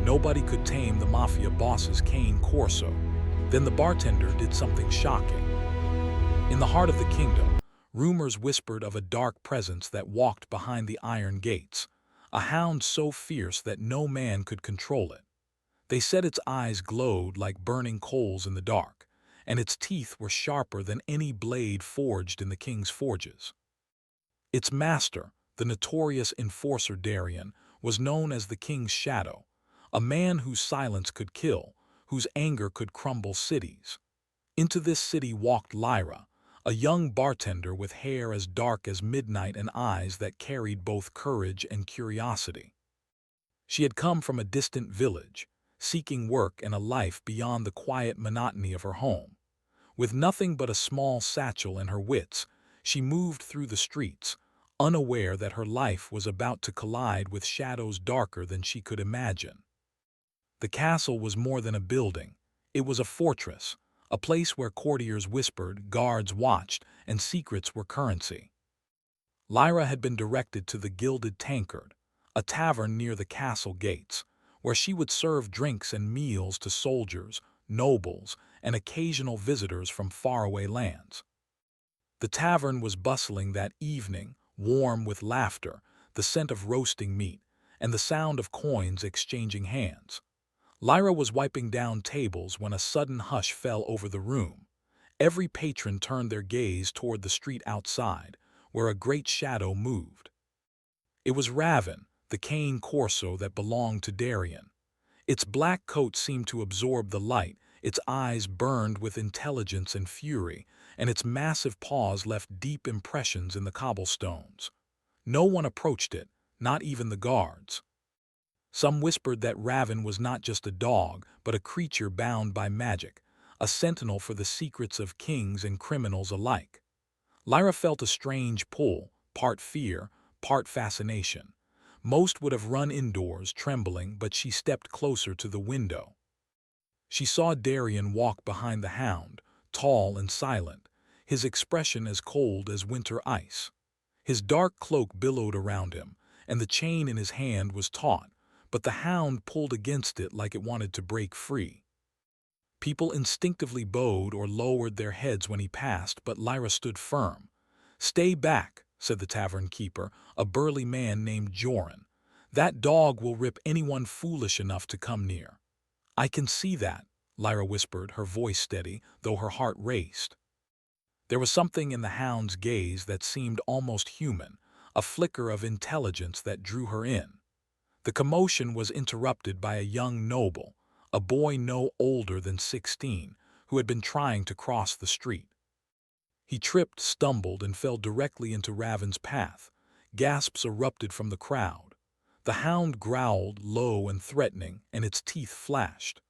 Nobody could tame the Mafia boss's cane Corso. Then the bartender did something shocking. In the heart of the kingdom, rumors whispered of a dark presence that walked behind the iron gates, a hound so fierce that no man could control it. They said its eyes glowed like burning coals in the dark, and its teeth were sharper than any blade forged in the king's forges. Its master, the notorious enforcer Darien, was known as the king's shadow, a man whose silence could kill, whose anger could crumble cities. Into this city walked Lyra, a young bartender with hair as dark as midnight and eyes that carried both courage and curiosity. She had come from a distant village, seeking work and a life beyond the quiet monotony of her home. With nothing but a small satchel and her wits, she moved through the streets, unaware that her life was about to collide with shadows darker than she could imagine. The castle was more than a building. It was a fortress, a place where courtiers whispered, guards watched, and secrets were currency. Lyra had been directed to the Gilded Tankard, a tavern near the castle gates, where she would serve drinks and meals to soldiers, nobles, and occasional visitors from faraway lands. The tavern was bustling that evening, warm with laughter, the scent of roasting meat, and the sound of coins exchanging hands. Lyra was wiping down tables when a sudden hush fell over the room. Every patron turned their gaze toward the street outside, where a great shadow moved. It was Raven, the cane Corso that belonged to Darien. Its black coat seemed to absorb the light, its eyes burned with intelligence and fury, and its massive paws left deep impressions in the cobblestones. No one approached it, not even the guards. Some whispered that Raven was not just a dog, but a creature bound by magic, a sentinel for the secrets of kings and criminals alike. Lyra felt a strange pull, part fear, part fascination. Most would have run indoors, trembling, but she stepped closer to the window. She saw Darien walk behind the hound, tall and silent, his expression as cold as winter ice. His dark cloak billowed around him, and the chain in his hand was taut, but the hound pulled against it like it wanted to break free. People instinctively bowed or lowered their heads when he passed, but Lyra stood firm. "Stay back," said the tavern keeper, a burly man named Joran. "That dog will rip anyone foolish enough to come near." "I can see that," Lyra whispered, her voice steady, though her heart raced. There was something in the hound's gaze that seemed almost human, a flicker of intelligence that drew her in. The commotion was interrupted by a young noble, a boy no older than 16, who had been trying to cross the street. He tripped, stumbled, and fell directly into Raven's path. Gasps erupted from the crowd. The hound growled, low and threatening, and its teeth flashed.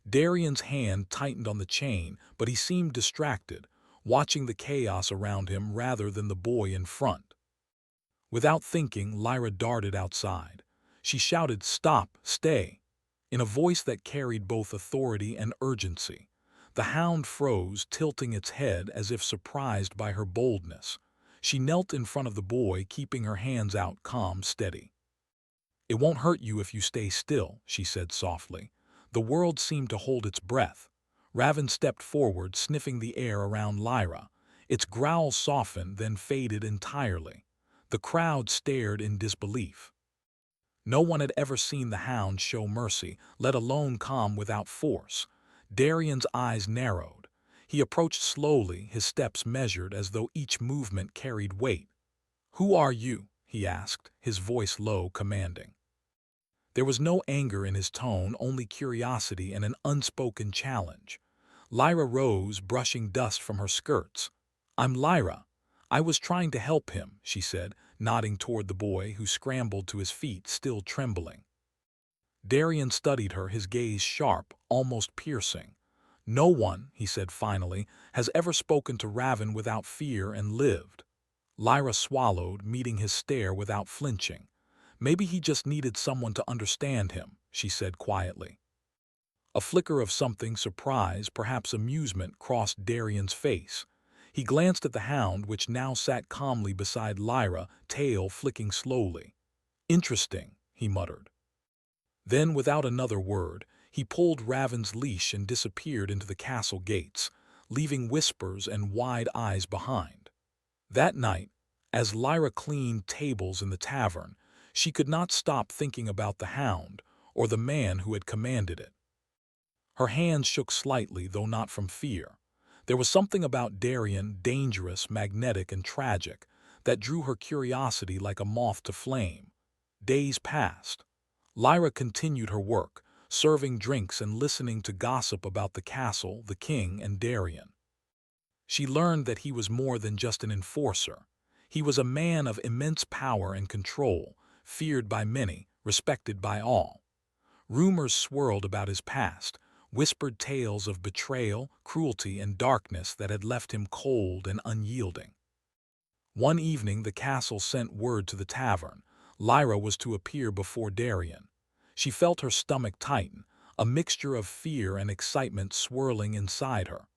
Darien's hand tightened on the chain, but he seemed distracted, watching the chaos around him rather than the boy in front. Without thinking, Lyra darted outside. She shouted, "Stop, stay," in a voice that carried both authority and urgency. The hound froze, tilting its head as if surprised by her boldness. She knelt in front of the boy, keeping her hands out, calm, steady. "It won't hurt you if you stay still," she said softly. The world seemed to hold its breath. Raven stepped forward, sniffing the air around Lyra. Its growl softened, then faded entirely. The crowd stared in disbelief. No one had ever seen the hound show mercy, let alone calm without force. Darien's eyes narrowed. He approached slowly, his steps measured as though each movement carried weight. "Who are you?" he asked, his voice low, commanding. There was no anger in his tone, only curiosity and an unspoken challenge. Lyra rose, brushing dust from her skirts. "I'm Lyra. I was trying to help him," she said, nodding toward the boy, who scrambled to his feet, still trembling. Darien studied her, his gaze sharp, almost piercing. "No one," he said finally, "has ever spoken to Raven without fear and lived." Lyra swallowed, meeting his stare without flinching. "Maybe he just needed someone to understand him," she said quietly. A flicker of something, surprise, perhaps amusement, crossed Darien's face. He glanced at the hound, which now sat calmly beside Lyra, tail flicking slowly. "Interesting," he muttered. Then, without another word, he pulled Raven's leash and disappeared into the castle gates, leaving whispers and wide eyes behind. That night, as Lyra cleaned tables in the tavern, she could not stop thinking about the hound or the man who had commanded it. Her hands shook slightly, though not from fear. There was something about Darien, dangerous, magnetic, and tragic, that drew her curiosity like a moth to flame. Days passed. Lyra continued her work, serving drinks and listening to gossip about the castle, the king, and Darien. She learned that he was more than just an enforcer. He was a man of immense power and control, feared by many, respected by all. Rumors swirled about his past, whispered tales of betrayal, cruelty, and darkness that had left him cold and unyielding. One evening the castle sent word to the tavern. Lyra was to appear before Darien. She felt her stomach tighten, a mixture of fear and excitement swirling inside her.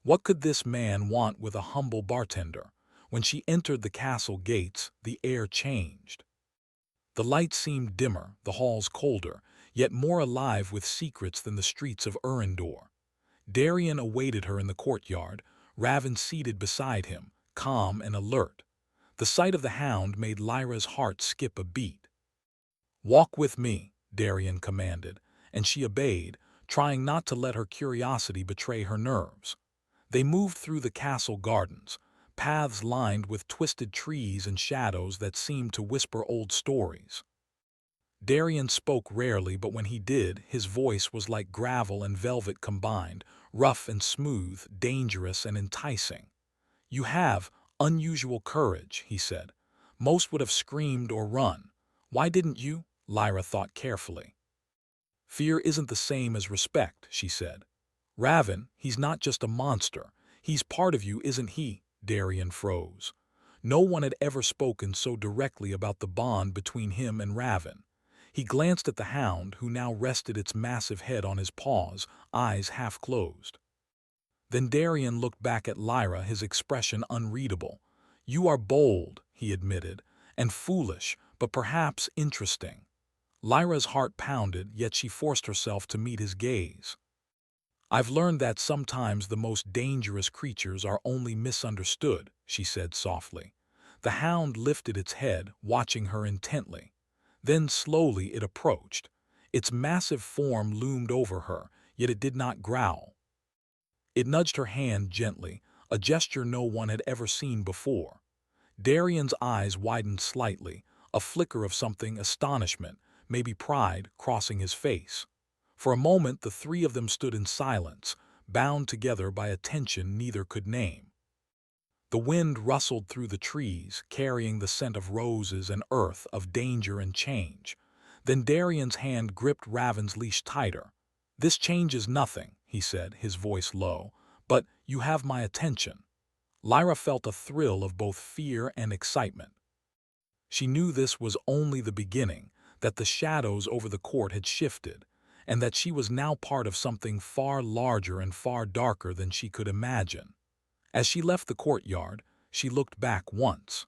What could this man want with a humble bartender? When she entered the castle gates, the air changed. The lights seemed dimmer, the halls colder, yet more alive with secrets than the streets of Urindor. Darien awaited her in the courtyard, Raven seated beside him, calm and alert. The sight of the hound made Lyra's heart skip a beat. "Walk with me," Darien commanded, and she obeyed, trying not to let her curiosity betray her nerves. They moved through the castle gardens, paths lined with twisted trees and shadows that seemed to whisper old stories. Darien spoke rarely, but when he did, his voice was like gravel and velvet combined, rough and smooth, dangerous and enticing. "You have unusual courage," he said. "Most would have screamed or run. Why didn't you?" Lyra thought carefully. "Fear isn't the same as respect," she said. "Raven, he's not just a monster. He's part of you, isn't he?" Darien froze. No one had ever spoken so directly about the bond between him and Raven. He glanced at the hound, who now rested its massive head on his paws, eyes half closed. Then Darien looked back at Lyra, his expression unreadable. "You are bold," he admitted, "and foolish, but perhaps interesting." Lyra's heart pounded, yet she forced herself to meet his gaze. "I've learned that sometimes the most dangerous creatures are only misunderstood," she said softly. The hound lifted its head, watching her intently. Then slowly it approached. Its massive form loomed over her, yet it did not growl. It nudged her hand gently, a gesture no one had ever seen before. Darien's eyes widened slightly, a flicker of something, astonishment, maybe pride, crossing his face. For a moment the three of them stood in silence, bound together by a tension neither could name. The wind rustled through the trees, carrying the scent of roses and earth, of danger and change. Then Darien's hand gripped Raven's leash tighter. "This changes nothing," he said, his voice low, "but you have my attention." Lyra felt a thrill of both fear and excitement. She knew this was only the beginning, that the shadows over the court had shifted, and that she was now part of something far larger and far darker than she could imagine. As she left the courtyard, she looked back once.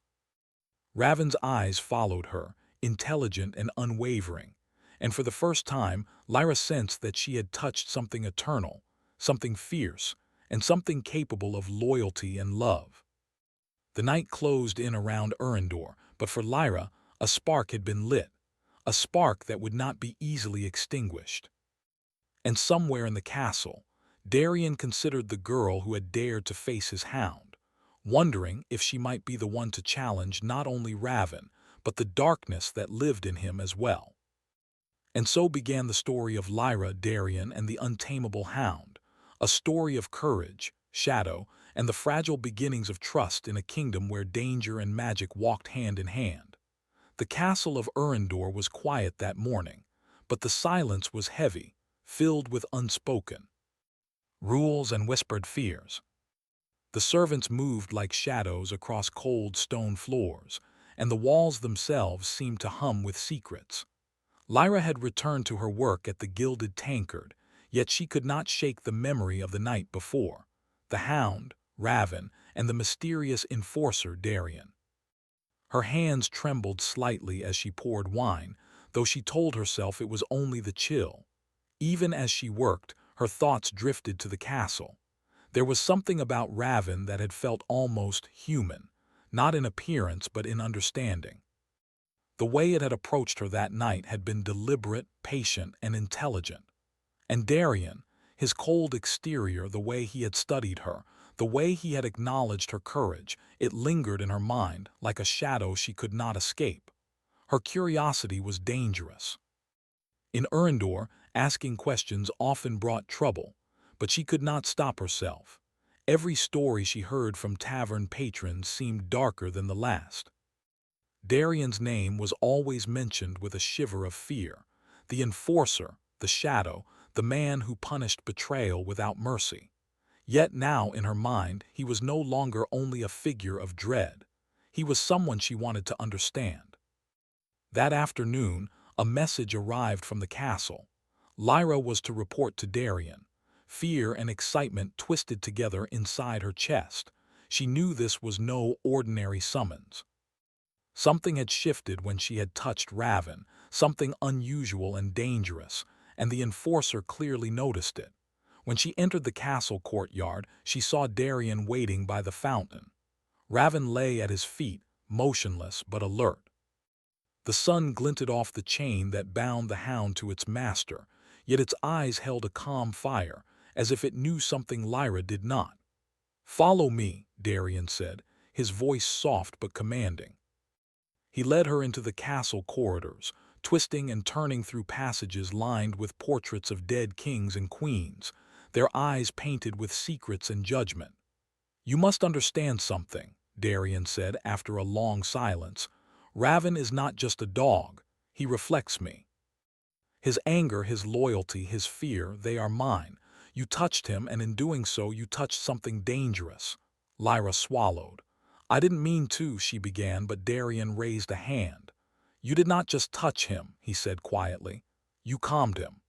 Raven's eyes followed her, intelligent and unwavering, and for the first time Lyra sensed that she had touched something eternal, something fierce, and something capable of loyalty and love. The night closed in around Urindor, but for Lyra, a spark had been lit, a spark that would not be easily extinguished. And somewhere in the castle, Darien considered the girl who had dared to face his hound, wondering if she might be the one to challenge not only Raven, but the darkness that lived in him as well. And so began the story of Lyra, Darien, and the untamable hound, a story of courage, shadow, and the fragile beginnings of trust in a kingdom where danger and magic walked hand in hand. The castle of Urindor was quiet that morning, but the silence was heavy, filled with unspoken rules and whispered fears. The servants moved like shadows across cold stone floors, and the walls themselves seemed to hum with secrets. Lyra had returned to her work at the gilded tankard, yet she could not shake the memory of the night before, the hound, Raven, and the mysterious enforcer Darien. Her hands trembled slightly as she poured wine, though she told herself it was only the chill. Even as she worked, her thoughts drifted to the castle. There was something about Raven that had felt almost human, not in appearance but in understanding. The way it had approached her that night had been deliberate, patient, and intelligent. And Darien, his cold exterior, the way he had studied her, the way he had acknowledged her courage, it lingered in her mind like a shadow she could not escape. Her curiosity was dangerous. In Erendor, asking questions often brought trouble, but she could not stop herself. Every story she heard from tavern patrons seemed darker than the last. Darian's name was always mentioned with a shiver of fear. The enforcer, the shadow, the man who punished betrayal without mercy. Yet now, in her mind, he was no longer only a figure of dread. He was someone she wanted to understand. That afternoon, a message arrived from the castle. Lyra was to report to Darian. Fear and excitement twisted together inside her chest. She knew this was no ordinary summons. Something had shifted when she had touched Raven, something unusual and dangerous, and the enforcer clearly noticed it. When she entered the castle courtyard, she saw Darian waiting by the fountain. Raven lay at his feet, motionless but alert. The sun glinted off the chain that bound the hound to its master, yet its eyes held a calm fire, as if it knew something Lyra did not. "Follow me," Darian said, his voice soft but commanding. He led her into the castle corridors, twisting and turning through passages lined with portraits of dead kings and queens, their eyes painted with secrets and judgment. "You must understand something," Darian said after a long silence. "Raven is not just a dog. He reflects me. His anger, his loyalty, his fear, they are mine. You touched him, and in doing so you touched something dangerous." Lyra swallowed. "I didn't mean to," she began, but Darian raised a hand. "You did not just touch him," he said quietly. "You calmed him.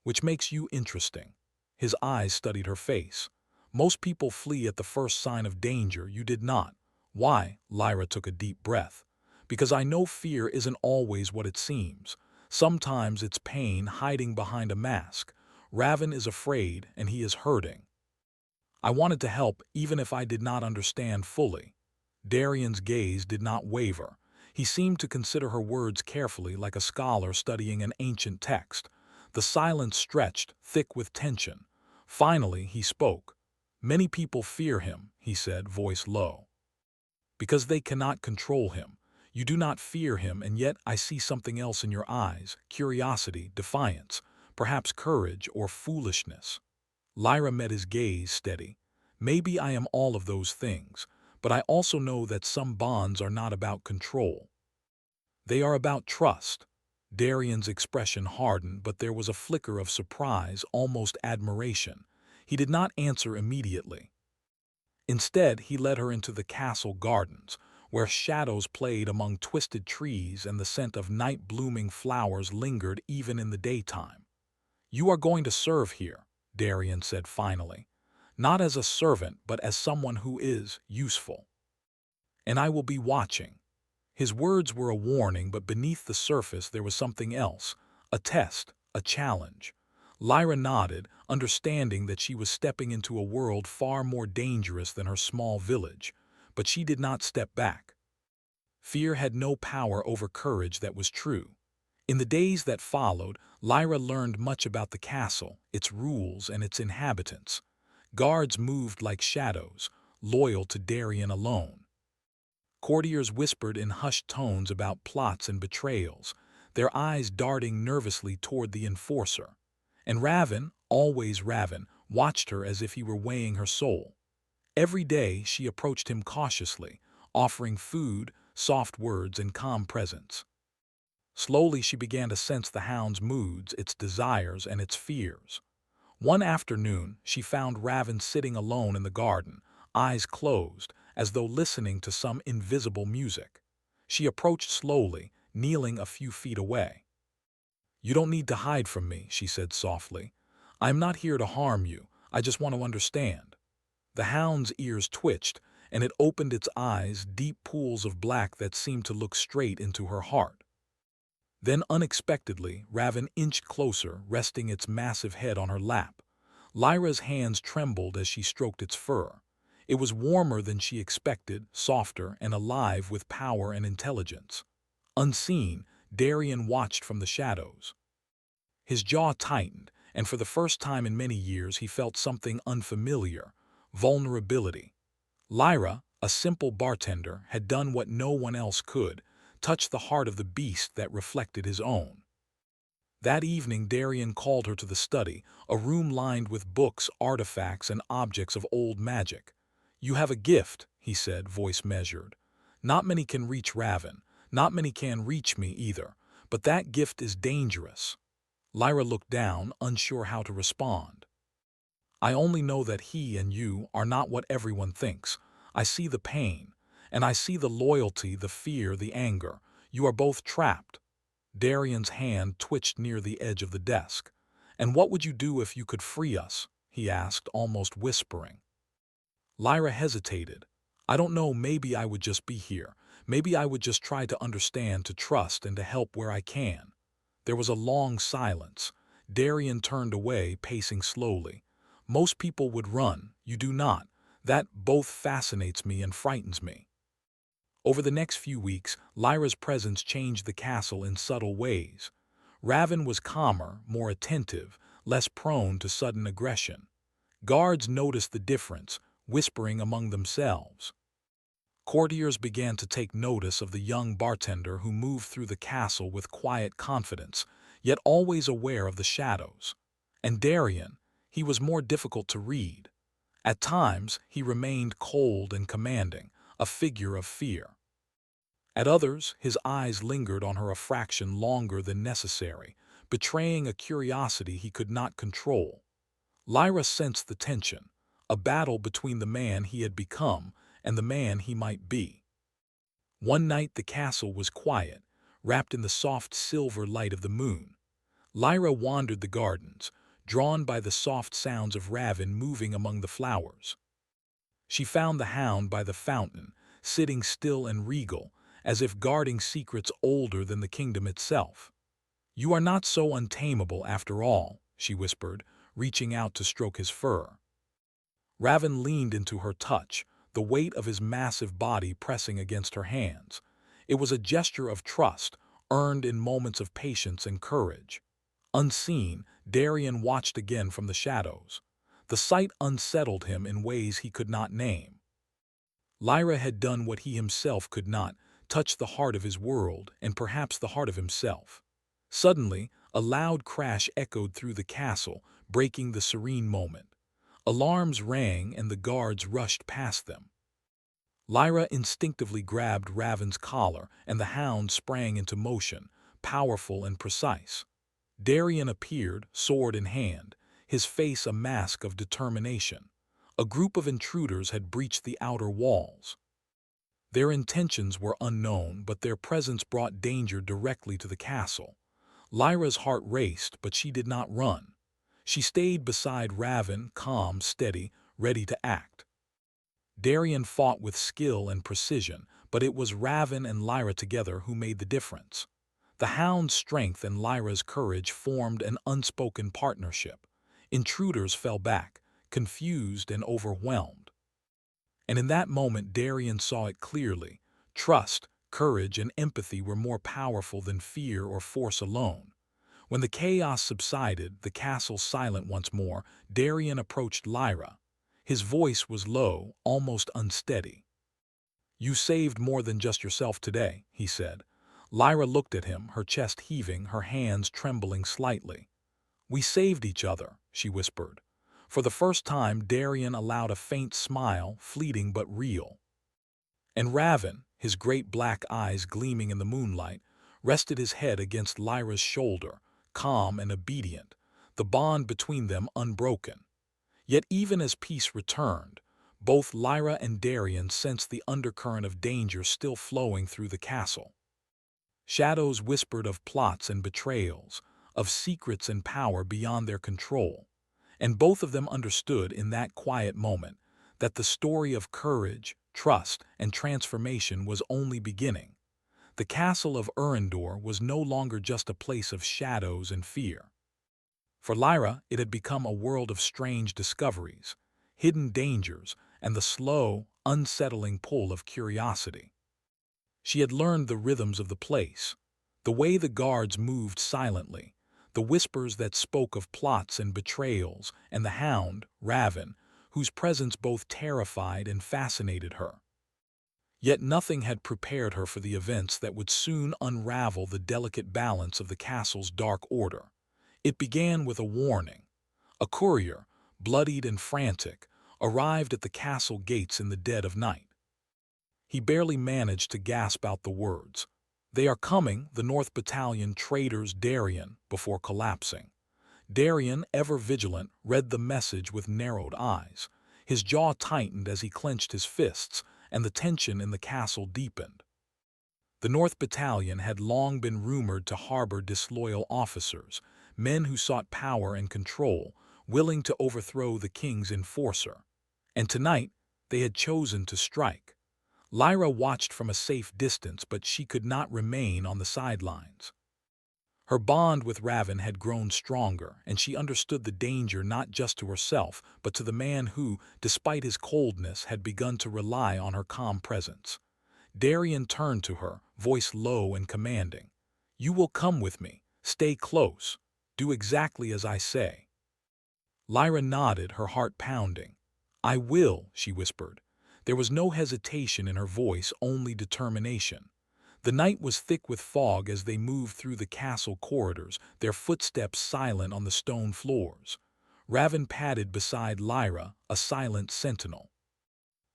Which makes you interesting." His eyes studied her face. "Most people flee at the first sign of danger. You did not." "Why?" Lyra took a deep breath. "Because I know fear isn't always what it seems. Sometimes it's pain hiding behind a mask. Raven is afraid, and he is hurting. I wanted to help even if I did not understand fully." Darian's gaze did not waver. He seemed to consider her words carefully, like a scholar studying an ancient text. The silence stretched, thick with tension. Finally, he spoke. "Many people fear him," he said, voice low, "because they cannot control him. You do not fear him, and yet I see something else in your eyes: curiosity, defiance, perhaps courage or foolishness." Lyra met his gaze steady. "Maybe I am all of those things, but I also know that some bonds are not about control. They are about trust." Darian's expression hardened, but there was a flicker of surprise, almost admiration. He did not answer immediately. Instead, he led her into the castle gardens, where shadows played among twisted trees and the scent of night-blooming flowers lingered even in the daytime. "You are going to serve here," Darian said finally. "Not as a servant, but as someone who is useful. And I will be watching." His words were a warning, but beneath the surface there was something else, a test, a challenge. Lyra nodded, understanding that she was stepping into a world far more dangerous than her small village, but she did not step back. Fear had no power over courage, that was true. In the days that followed, Lyra learned much about the castle, its rules, and its inhabitants. Guards moved like shadows, loyal to Darian alone. Courtiers whispered in hushed tones about plots and betrayals, their eyes darting nervously toward the enforcer. And Raven, always Raven, watched her as if he were weighing her soul. Every day she approached him cautiously, offering food, soft words, and calm presence. Slowly she began to sense the hound's moods, its desires, and its fears. One afternoon, she found Raven sitting alone in the garden, eyes closed, as though listening to some invisible music. She approached slowly, kneeling a few feet away. "You don't need to hide from me," she said softly. "I am not here to harm you. I just want to understand." The hound's ears twitched, and it opened its eyes, deep pools of black that seemed to look straight into her heart. Then unexpectedly, Raven inched closer, resting its massive head on her lap. Lyra's hands trembled as she stroked its fur. It was warmer than she expected, softer and alive with power and intelligence. Unseen, Darien watched from the shadows. His jaw tightened, and for the first time in many years he felt something unfamiliar: vulnerability. Lyra, a simple bartender, had done what no one else could: touch the heart of the beast that reflected his own. That evening Darien called her to the study, a room lined with books, artifacts, and objects of old magic. "You have a gift," he said, voice measured. "Not many can reach Raven, not many can reach me either, but that gift is dangerous." Lyra looked down, unsure how to respond. "I only know that he and you are not what everyone thinks. I see the pain, and I see the loyalty, the fear, the anger. You are both trapped." Darian's hand twitched near the edge of the desk. "And what would you do if you could free us?" he asked, almost whispering. Lyra hesitated. "I don't know, maybe I would just be here. Maybe I would just try to understand, to trust, and to help where I can." There was a long silence. Darian turned away, pacing slowly. "Most people would run. You do not. That both fascinates me and frightens me." Over the next few weeks, Lyra's presence changed the castle in subtle ways. Raven was calmer, more attentive, less prone to sudden aggression. Guards noticed the difference, whispering among themselves. Courtiers began to take notice of the young bartender who moved through the castle with quiet confidence, yet always aware of the shadows. And Darien, he was more difficult to read. At times, he remained cold and commanding, a figure of fear. At others, his eyes lingered on her a fraction longer than necessary, betraying a curiosity he could not control. Lyra sensed the tension, a battle between the man he had become and the man he might be. One night the castle was quiet, wrapped in the soft silver light of the moon. Lyra wandered the gardens, drawn by the soft sounds of Raven moving among the flowers. She found the hound by the fountain, sitting still and regal, as if guarding secrets older than the kingdom itself. "You are not so untamable after all," she whispered, reaching out to stroke his fur. Raven leaned into her touch, the weight of his massive body pressing against her hands. It was a gesture of trust, earned in moments of patience and courage. Unseen, Darien watched again from the shadows. The sight unsettled him in ways he could not name. Lyra had done what he himself could not: touch the heart of his world, and perhaps the heart of himself. Suddenly, a loud crash echoed through the castle, breaking the serene moment. Alarms rang and the guards rushed past them. Lyra instinctively grabbed Raven's collar, and the hound sprang into motion, powerful and precise. Darien appeared, sword in hand, his face a mask of determination. A group of intruders had breached the outer walls. Their intentions were unknown, but their presence brought danger directly to the castle. Lyra's heart raced, but she did not run. She stayed beside Raven, calm, steady, ready to act. Darien fought with skill and precision, but it was Raven and Lyra together who made the difference. The hound's strength and Lyra's courage formed an unspoken partnership. Intruders fell back, confused and overwhelmed. And in that moment Darien saw it clearly. Trust, courage, and empathy were more powerful than fear or force alone. When the chaos subsided, the castle silent once more, Darien approached Lyra. His voice was low, almost unsteady. "You saved more than just yourself today," he said. Lyra looked at him, her chest heaving, her hands trembling slightly. "We saved each other," she whispered. For the first time, Darien allowed a faint smile, fleeting but real. And Raven, his great black eyes gleaming in the moonlight, rested his head against Lyra's shoulder, calm and obedient, the bond between them unbroken. Yet even as peace returned, both Lyra and Darien sensed the undercurrent of danger still flowing through the castle. Shadows whispered of plots and betrayals, of secrets and power beyond their control. And both of them understood in that quiet moment that the story of courage, trust, and transformation was only beginning. The castle of Urindor was no longer just a place of shadows and fear. For Lyra, it had become a world of strange discoveries, hidden dangers, and the slow, unsettling pull of curiosity. She had learned the rhythms of the place, the way the guards moved silently, the whispers that spoke of plots and betrayals, and the hound, Raven, whose presence both terrified and fascinated her. Yet nothing had prepared her for the events that would soon unravel the delicate balance of the castle's dark order. It began with a warning. A courier, bloodied and frantic, arrived at the castle gates in the dead of night. He barely managed to gasp out the words, "They are coming, the North Battalion traitors Darien," before collapsing. Darien, ever vigilant, read the message with narrowed eyes. His jaw tightened as he clenched his fists, and the tension in the castle deepened. The North Battalion had long been rumored to harbor disloyal officers, men who sought power and control, willing to overthrow the king's enforcer. And tonight, they had chosen to strike. Lyra watched from a safe distance, but she could not remain on the sidelines. Her bond with Raven had grown stronger, and she understood the danger not just to herself, but to the man who, despite his coldness, had begun to rely on her calm presence. Darien turned to her, voice low and commanding. "You will come with me. Stay close. Do exactly as I say." Lyra nodded, her heart pounding. "I will," she whispered. There was no hesitation in her voice, only determination. The night was thick with fog as they moved through the castle corridors, their footsteps silent on the stone floors. Raven padded beside Lyra, a silent sentinel.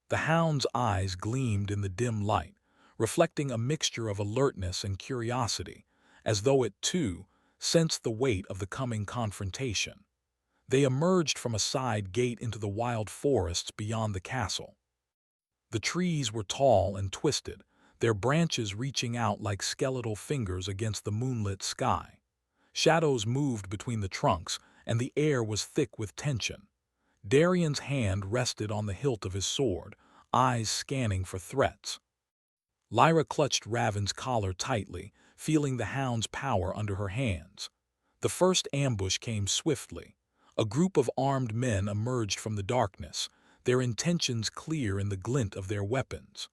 The hound's eyes gleamed in the dim light, reflecting a mixture of alertness and curiosity, as though it, too, sensed the weight of the coming confrontation. They emerged from a side gate into the wild forests beyond the castle. The trees were tall and twisted, their branches reaching out like skeletal fingers against the moonlit sky. Shadows moved between the trunks, and the air was thick with tension. Darien's hand rested on the hilt of his sword, eyes scanning for threats. Lyra clutched Raven's collar tightly, feeling the hound's power under her hands. The first ambush came swiftly. A group of armed men emerged from the darkness, their intentions clear in the glint of their weapons.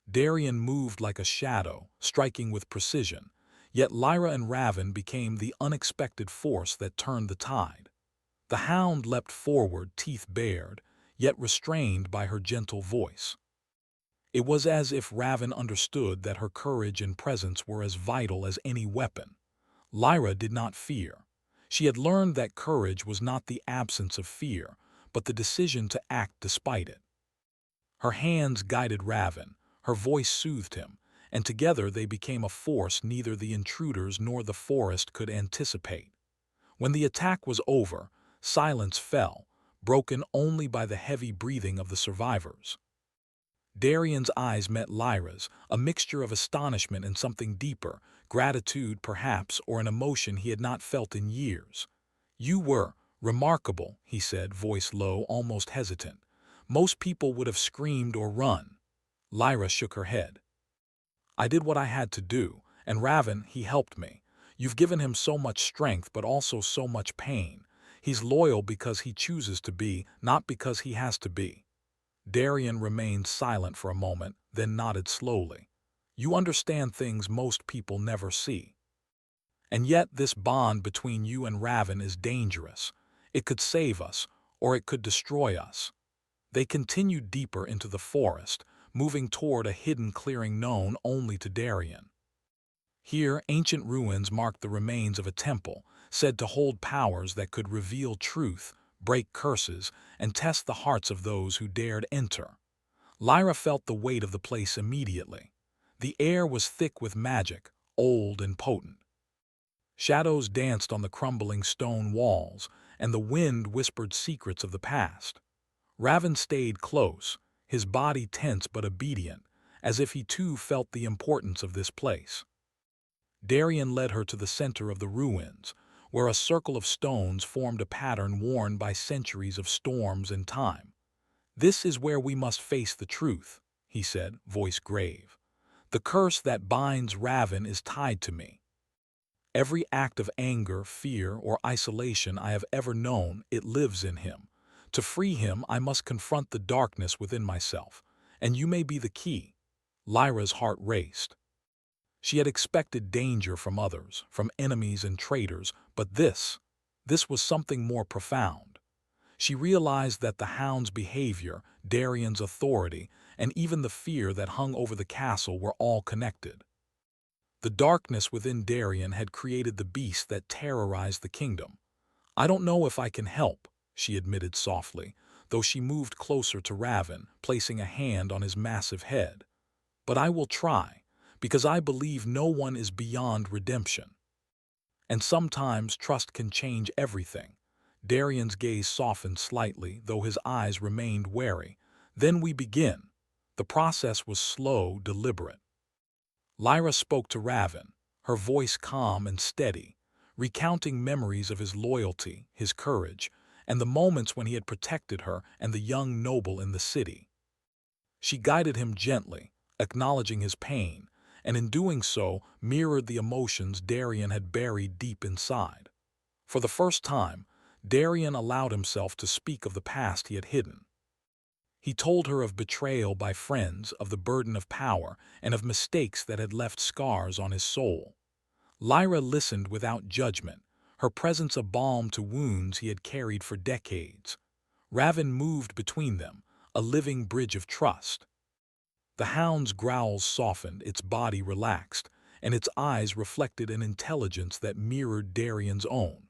Darien moved like a shadow, striking with precision, yet Lyra and Raven became the unexpected force that turned the tide. The hound leapt forward, teeth bared, yet restrained by her gentle voice. It was as if Raven understood that her courage and presence were as vital as any weapon. Lyra did not fear. She had learned that courage was not the absence of fear, but the decision to act despite it. Her hands guided Raven, her voice soothed him, and together they became a force neither the intruders nor the forest could anticipate. When the attack was over, silence fell, broken only by the heavy breathing of the survivors. Darien's eyes met Lyra's, a mixture of astonishment and something deeper, gratitude perhaps, or an emotion he had not felt in years. "You were remarkable," he said, voice low, almost hesitant. "Most people would have screamed or run." Lyra shook her head. "I did what I had to do, and Raven, he helped me. You've given him so much strength but also so much pain. He's loyal because he chooses to be, not because he has to be." Darien remained silent for a moment, then nodded slowly. "You understand things most people never see. And yet this bond between you and Raven is dangerous. It could save us, or it could destroy us." They continued deeper into the forest, moving toward a hidden clearing known only to Darien. Here, ancient ruins marked the remains of a temple, said to hold powers that could reveal truth, break curses, and test the hearts of those who dared enter. Lyra felt the weight of the place immediately. The air was thick with magic, old and potent. Shadows danced on the crumbling stone walls, and the wind whispered secrets of the past. Raven stayed close, his body tense but obedient, as if he too felt the importance of this place. Darien led her to the center of the ruins, where a circle of stones formed a pattern worn by centuries of storms and time. "This is where we must face the truth," he said, voice grave. The curse that binds Raven is tied to me. Every act of anger, fear, or isolation I have ever known, it lives in him. To free him, I must confront the darkness within myself, and you may be the key." Lyra's heart raced. She had expected danger from others, from enemies and traitors, but this was something more profound. She realized that the hound's behavior, Darian's authority, and even the fear that hung over the castle were all connected. The darkness within Darian had created the beast that terrorized the kingdom. "I don't know if I can help," she admitted softly, though she moved closer to Raven, placing a hand on his massive head. "But I will try, because I believe no one is beyond redemption. And sometimes trust can change everything." Darian's gaze softened slightly, though his eyes remained wary. "Then we begin." The process was slow, deliberate. Lyra spoke to Raven, her voice calm and steady, recounting memories of his loyalty, his courage, and the moments when he had protected her and the young noble in the city. She guided him gently, acknowledging his pain, and in doing so mirrored the emotions Darian had buried deep inside. For the first time, Darian allowed himself to speak of the past he had hidden. He told her of betrayal by friends, of the burden of power, and of mistakes that had left scars on his soul. Lyra listened without judgment, her presence a balm to wounds he had carried for decades. Raven moved between them, a living bridge of trust. The hound's growls softened, its body relaxed, and its eyes reflected an intelligence that mirrored Darian's own.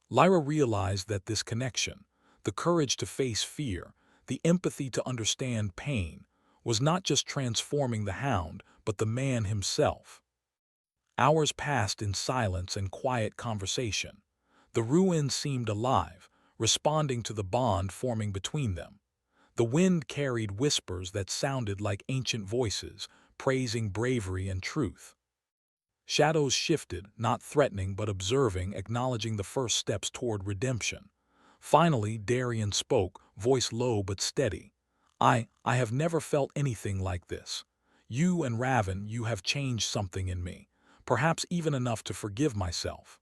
Lyra realized that this connection, the courage to face fear, the empathy to understand pain, was not just transforming the hound, but the man himself. Hours passed in silence and quiet conversation. The ruins seemed alive, responding to the bond forming between them. The wind carried whispers that sounded like ancient voices, praising bravery and truth. Shadows shifted, not threatening but observing, acknowledging the first steps toward redemption. Finally, Darian spoke, voice low but steady. I have never felt anything like this. You and Raven, you have changed something in me, perhaps even enough to forgive myself."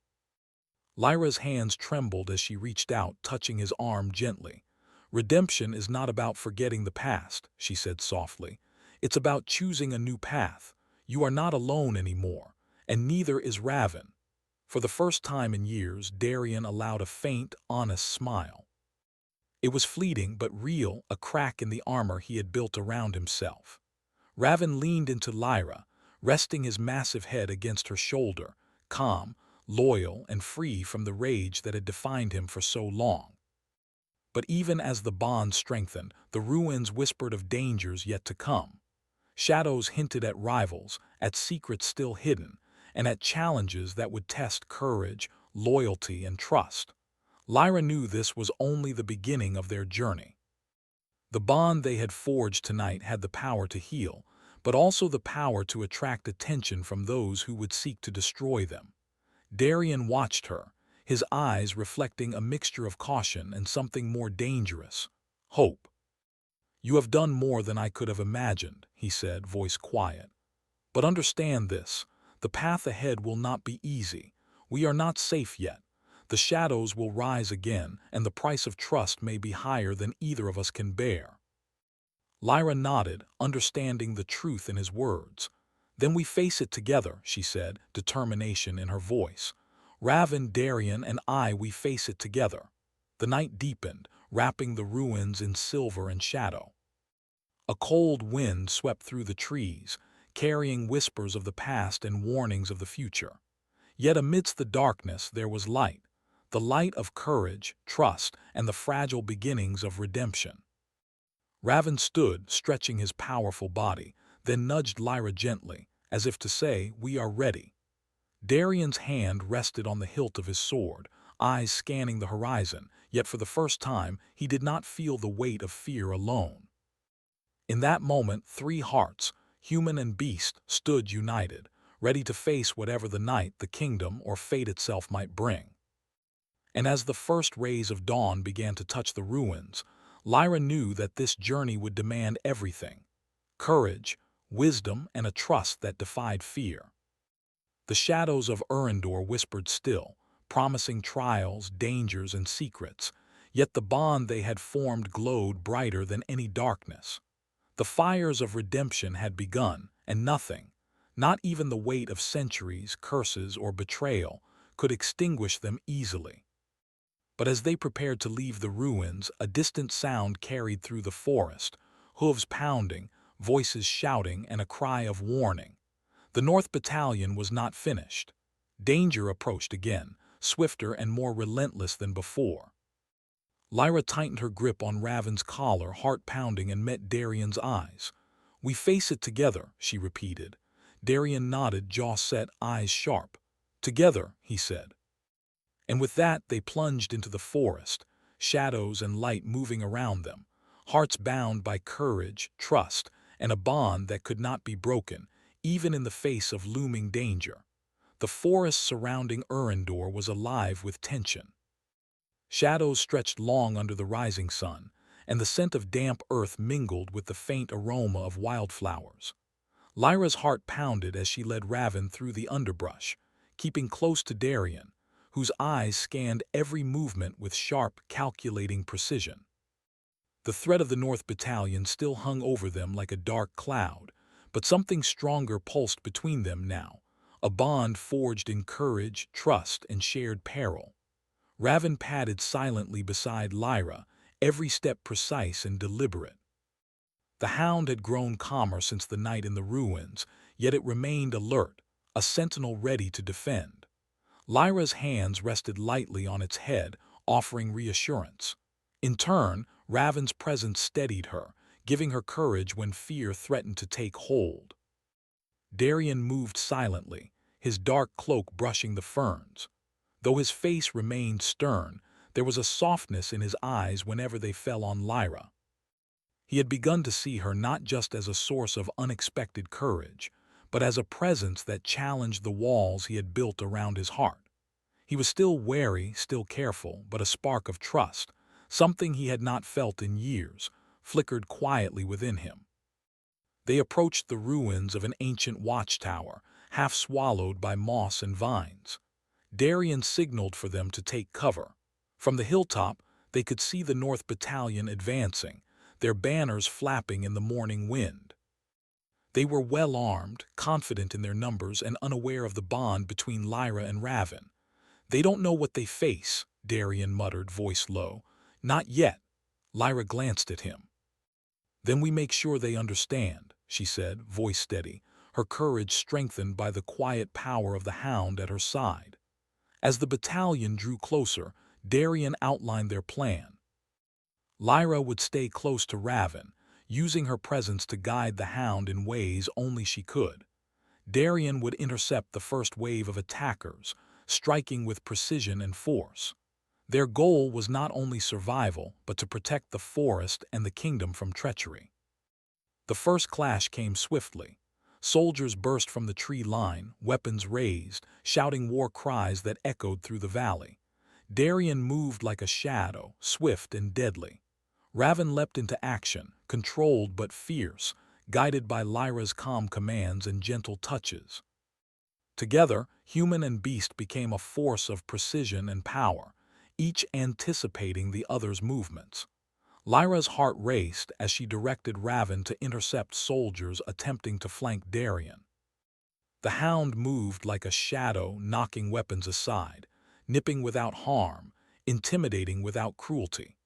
Lyra's hands trembled as she reached out, touching his arm gently. "Redemption is not about forgetting the past," she said softly. "It's about choosing a new path. You are not alone anymore, and neither is Raven." For the first time in years, Darian allowed a faint, honest smile. It was fleeting but real, a crack in the armor he had built around himself. Raven leaned into Lyra, resting his massive head against her shoulder, calm, loyal, and free from the rage that had defined him for so long. But even as the bond strengthened, the ruins whispered of dangers yet to come. Shadows hinted at rivals, at secrets still hidden, and at challenges that would test courage, loyalty, and trust. Lyra knew this was only the beginning of their journey. The bond they had forged tonight had the power to heal, but also the power to attract attention from those who would seek to destroy them. Darian watched her, his eyes reflecting a mixture of caution and something more dangerous: hope. "You have done more than I could have imagined," he said, voice quiet. "But understand this, the path ahead will not be easy. We are not safe yet. The shadows will rise again, and the price of trust may be higher than either of us can bear." Lyra nodded, understanding the truth in his words. "Then we face it together," she said, determination in her voice. "Raven, Darian, and I, we face it together." The night deepened, wrapping the ruins in silver and shadow. A cold wind swept through the trees, carrying whispers of the past and warnings of the future. Yet amidst the darkness there was light, the light of courage, trust, and the fragile beginnings of redemption. Raven stood, stretching his powerful body, then nudged Lyra gently, as if to say, "We are ready." Darian's hand rested on the hilt of his sword, eyes scanning the horizon, yet for the first time he did not feel the weight of fear alone. In that moment, three hearts, human and beast, stood united, ready to face whatever the night, the kingdom, or fate itself might bring. And as the first rays of dawn began to touch the ruins, Lyra knew that this journey would demand everything: courage, wisdom, and a trust that defied fear. The shadows of Urindor whispered still, promising trials, dangers, and secrets, yet the bond they had formed glowed brighter than any darkness. The fires of redemption had begun, and nothing, not even the weight of centuries, curses, or betrayal, could extinguish them easily. But as they prepared to leave the ruins, a distant sound carried through the forest, hooves pounding, voices shouting, and a cry of warning. The North Battalion was not finished. Danger approached again, swifter and more relentless than before. Lyra tightened her grip on Raven's collar, heart pounding, and met Darian's eyes. "We face it together," she repeated. Darian nodded, jaw set, eyes sharp. "Together," he said. And with that they plunged into the forest, shadows and light moving around them, hearts bound by courage, trust, and a bond that could not be broken, even in the face of looming danger. The forest surrounding Urindor was alive with tension. Shadows stretched long under the rising sun, and the scent of damp earth mingled with the faint aroma of wildflowers. Lyra's heart pounded as she led Raven through the underbrush, keeping close to Darian, whose eyes scanned every movement with sharp, calculating precision. The threat of the North Battalion still hung over them like a dark cloud, but something stronger pulsed between them now, a bond forged in courage, trust, and shared peril. Raven padded silently beside Lyra, every step precise and deliberate. The hound had grown calmer since the night in the ruins, yet it remained alert, a sentinel ready to defend. Lyra's hands rested lightly on its head, offering reassurance. In turn, Raven's presence steadied her, giving her courage when fear threatened to take hold. Darian moved silently, his dark cloak brushing the ferns. Though his face remained stern, there was a softness in his eyes whenever they fell on Lyra. He had begun to see her not just as a source of unexpected courage, but as a presence that challenged the walls he had built around his heart. He was still wary, still careful, but a spark of trust, something he had not felt in years, flickered quietly within him. They approached the ruins of an ancient watchtower, half swallowed by moss and vines. Darian signaled for them to take cover. From the hilltop, they could see the North Battalion advancing, their banners flapping in the morning wind. They were well armed, confident in their numbers, and unaware of the bond between Lyra and Raven. "They don't know what they face," Darian muttered, voice low. "Not yet." Lyra glanced at him. "Then we make sure they understand," she said, voice steady, her courage strengthened by the quiet power of the hound at her side. As the battalion drew closer, Darian outlined their plan. Lyra would stay close to Raven, using her presence to guide the hound in ways only she could. Darian would intercept the first wave of attackers, striking with precision and force. Their goal was not only survival, but to protect the forest and the kingdom from treachery. The first clash came swiftly. Soldiers burst from the tree line, weapons raised, shouting war cries that echoed through the valley. Darian moved like a shadow, swift and deadly. Raven leapt into action, controlled but fierce, guided by Lyra's calm commands and gentle touches. Together, human and beast became a force of precision and power, each anticipating the other's movements. Lyra's heart raced as she directed Raven to intercept soldiers attempting to flank Darian. The hound moved like a shadow, knocking weapons aside, nipping without harm, intimidating without cruelty.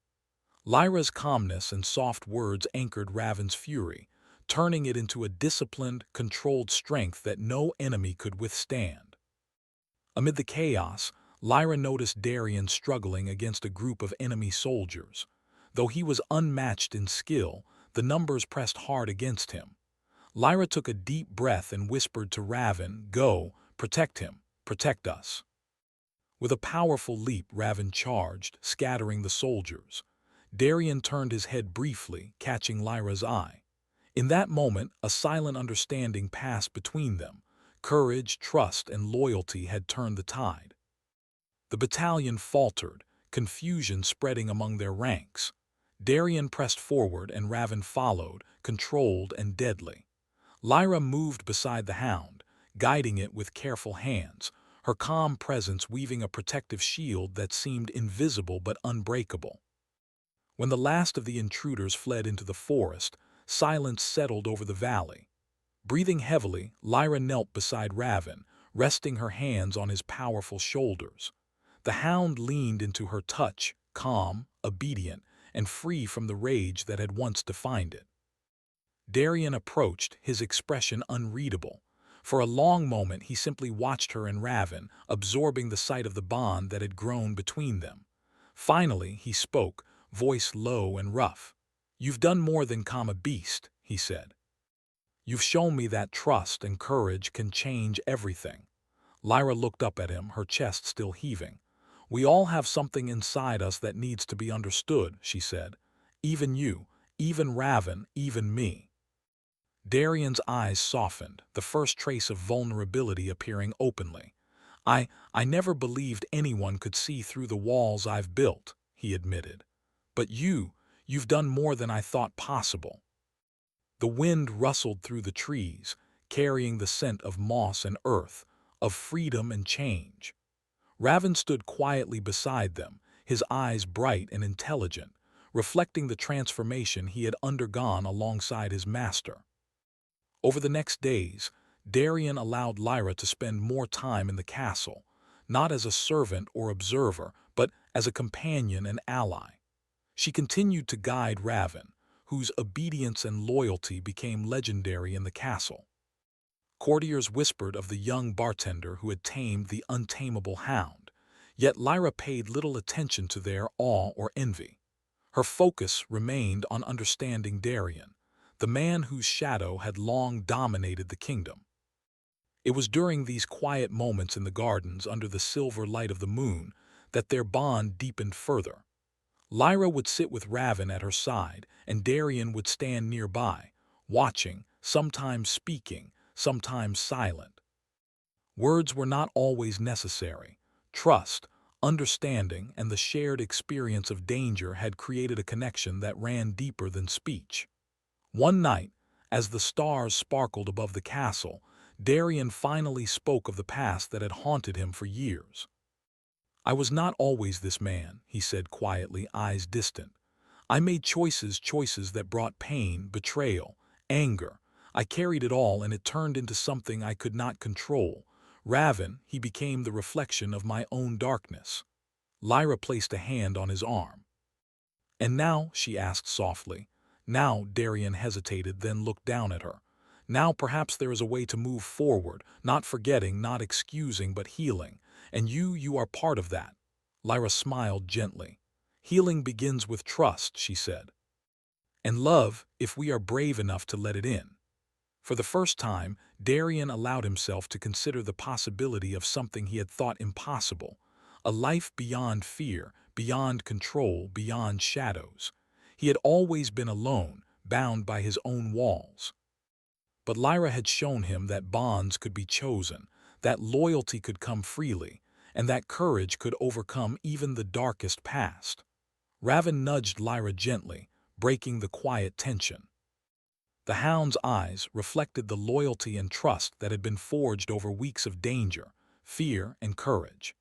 Lyra's calmness and soft words anchored Raven's fury, turning it into a disciplined, controlled strength that no enemy could withstand. Amid the chaos, Lyra noticed Darian struggling against a group of enemy soldiers. Though he was unmatched in skill, the numbers pressed hard against him. Lyra took a deep breath and whispered to Raven, "Go, protect him, protect us." With a powerful leap, Raven charged, scattering the soldiers. Darian turned his head briefly, catching Lyra's eye. In that moment, a silent understanding passed between them. Courage, trust, and loyalty had turned the tide. The battalion faltered, confusion spreading among their ranks. Darian pressed forward and Raven followed, controlled and deadly. Lyra moved beside the hound, guiding it with careful hands, her calm presence weaving a protective shield that seemed invisible but unbreakable. When the last of the intruders fled into the forest, silence settled over the valley. Breathing heavily, Lyra knelt beside Raven, resting her hands on his powerful shoulders. The hound leaned into her touch, calm, obedient, and free from the rage that had once defined it. Darien approached, his expression unreadable. For a long moment he simply watched her and Raven, absorbing the sight of the bond that had grown between them. Finally, he spoke, voice low and rough. "You've done more than calm a beast," he said. "You've shown me that trust and courage can change everything." Lyra looked up at him, her chest still heaving. "We all have something inside us that needs to be understood," she said. "Even you, even Raven, even me." Darian's eyes softened, the first trace of vulnerability appearing openly. I never believed anyone could see through the walls I've built," he admitted. "But you've done more than I thought possible." The wind rustled through the trees, carrying the scent of moss and earth, of freedom and change. Raven stood quietly beside them, his eyes bright and intelligent, reflecting the transformation he had undergone alongside his master. Over the next days, Darien allowed Lyra to spend more time in the castle, not as a servant or observer, but as a companion and ally. She continued to guide Raven, whose obedience and loyalty became legendary in the castle. Courtiers whispered of the young bartender who had tamed the untamable hound, yet Lyra paid little attention to their awe or envy. Her focus remained on understanding Darien, the man whose shadow had long dominated the kingdom. It was during these quiet moments in the gardens under the silver light of the moon that their bond deepened further. Lyra would sit with Raven at her side, and Darien would stand nearby, watching, sometimes speaking, sometimes silent. Words were not always necessary. Trust, understanding, and the shared experience of danger had created a connection that ran deeper than speech. One night, as the stars sparkled above the castle, Darien finally spoke of the past that had haunted him for years. "I was not always this man," he said quietly, eyes distant. "I made choices that brought pain, betrayal, anger. I carried it all and it turned into something I could not control. Raven, he became the reflection of my own darkness." Lyra placed a hand on his arm. "And now?" she asked softly. "Now," Darien hesitated, then looked down at her. "Now perhaps there is a way to move forward, not forgetting, not excusing, but healing. And you are part of that." Lyra smiled gently. "Healing begins with trust," she said. "And love, if we are brave enough to let it in." For the first time, Darien allowed himself to consider the possibility of something he had thought impossible, a life beyond fear, beyond control, beyond shadows. He had always been alone, bound by his own walls. But Lyra had shown him that bonds could be chosen, that loyalty could come freely, and that courage could overcome even the darkest past. Raven nudged Lyra gently, breaking the quiet tension. The hound's eyes reflected the loyalty and trust that had been forged over weeks of danger, fear, and courage.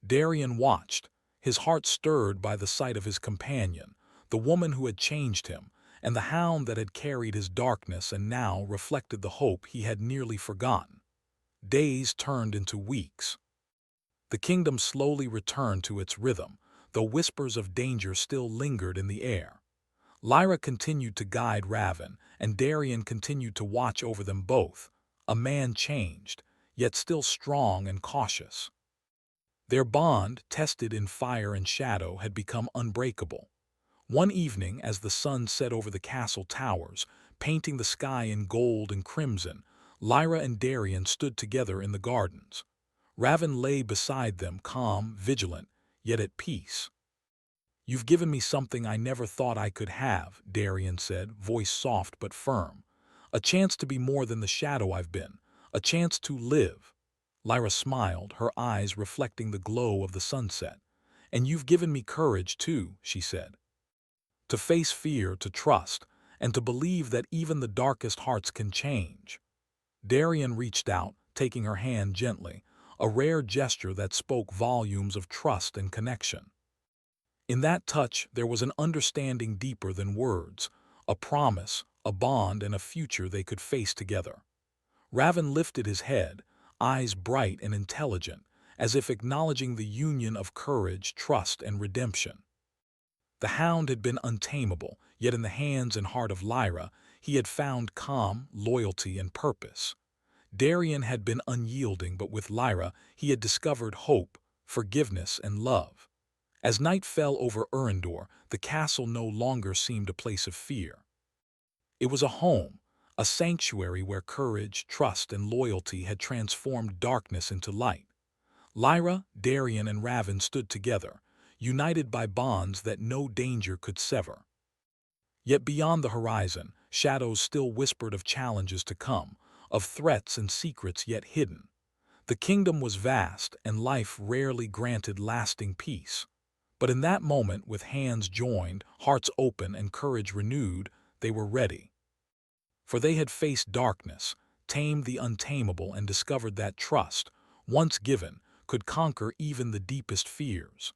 Darien watched, his heart stirred by the sight of his companion, the woman who had changed him, and the hound that had carried his darkness and now reflected the hope he had nearly forgotten. Days turned into weeks. The kingdom slowly returned to its rhythm, though whispers of danger still lingered in the air. Lyra continued to guide Raven, and Darien continued to watch over them both, a man changed, yet still strong and cautious. Their bond, tested in fire and shadow, had become unbreakable. One evening, as the sun set over the castle towers, painting the sky in gold and crimson, Lyra and Darien stood together in the gardens. Raven lay beside them, calm, vigilant, yet at peace. "You've given me something I never thought I could have," Darien said, voice soft but firm. "A chance to be more than the shadow I've been, a chance to live." Lyra smiled, her eyes reflecting the glow of the sunset. "And you've given me courage, too," she said. "To face fear, to trust, and to believe that even the darkest hearts can change. Darian reached out, taking her hand gently, a rare gesture that spoke volumes of trust and connection. In that touch, there was an understanding deeper than words, a promise, a bond, and a future they could face together. Raven lifted his head, eyes bright and intelligent, as if acknowledging the union of courage, trust, and redemption. The hound had been untamable, yet in the hands and heart of Lyra, he had found calm, loyalty, and purpose. Darian had been unyielding, but with Lyra, he had discovered hope, forgiveness, and love. As night fell over Urindor, the castle no longer seemed a place of fear. It was a home, a sanctuary where courage, trust, and loyalty had transformed darkness into light. Lyra, Darian, and Raven stood together, united by bonds that no danger could sever. Yet beyond the horizon, shadows still whispered of challenges to come, of threats and secrets yet hidden. The kingdom was vast, and life rarely granted lasting peace. But in that moment, with hands joined, hearts open, and courage renewed, they were ready. For they had faced darkness, tamed the untamable, and discovered that trust, once given, could conquer even the deepest fears.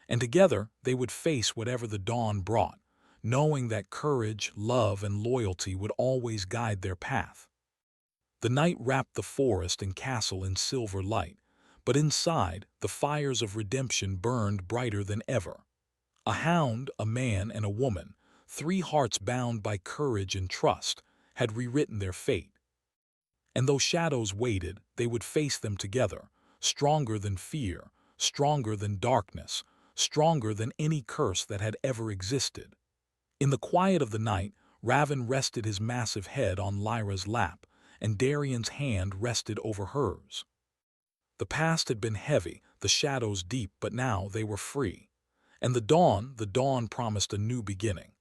And together they would face whatever the dawn brought, knowing that courage, love, and loyalty would always guide their path. The night wrapped the forest and castle in silver light, but inside, the fires of redemption burned brighter than ever. A hound, a man, and a woman, three hearts bound by courage and trust, had rewritten their fate. And though shadows waited, they would face them together, stronger than fear, stronger than darkness, stronger than any curse that had ever existed. In the quiet of the night, Raven rested his massive head on Lyra's lap, and Darian's hand rested over hers. The past had been heavy, the shadows deep, but now they were free. And the dawn promised a new beginning.